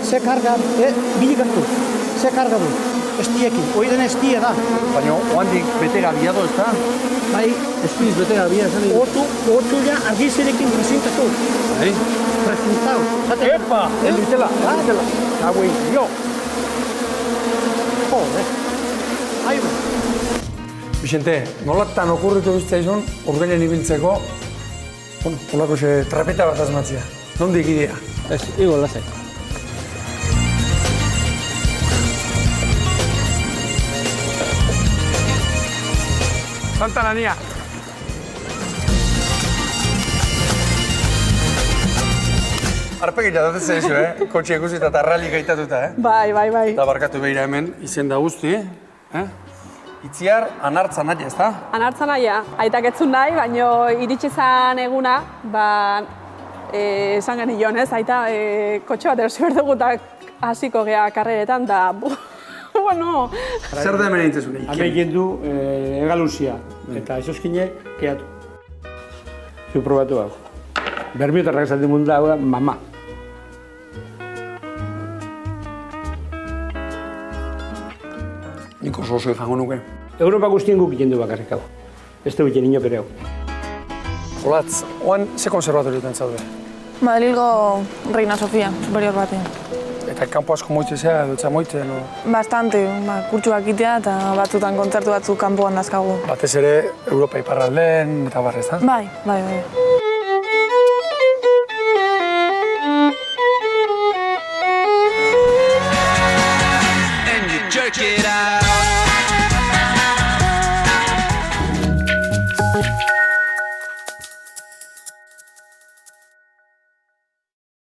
ze karga, bilik hartu, ze karga du, estiekin, hori dena estia da. Baina, oandik bete gabiado, ez da? Bai, espiz bete gabia, esan egin. Otu ja argizerekin presentatu. Bai? Presentau. Epa! Elitela, elitela. Hauei, jo! Jode. Aiba. Vicente, nolatan okurritu biztzaizun urgeinen ibiltzeko, holako trapeta bat asmatzea. Nondik idea? Ez, igo lasai. Santa Nania! Arpegila dut zaizu, Kotxe ikusi eta rally gaitatuta, Bai. Eta barkatu behira hemen, izen da guzti, Itziar, anartza nahi, ez da? Anartza nahia, aitak etzun nahi, baina iritsi zan eguna, esan genion, ez? Aita kotxe bat erosi behar dugu eta hasiko gea karreretan, da, bueno... Zer da hemen egitezun egin? Hame egin du egaluzia, eta esoskine keatu. Zu probatu hau. Berbiotarrak esaten mundu da, mama. Nik oso izango nuke. Europa guztien guk egin du bakarrik hau. Ez du egin inok ere hau. Olatz, oan ze konservatorioetan zaude? Madrilgo Reina Sofia, superior batean. Eta kanpo asko moitzea, dutza moitzen, o? Bastante, kurtsuak itea eta batzutan kontzertu batzuk kanpoan dazkagu. Batez ere, Europa iparraldean eta barrez, da? Bai.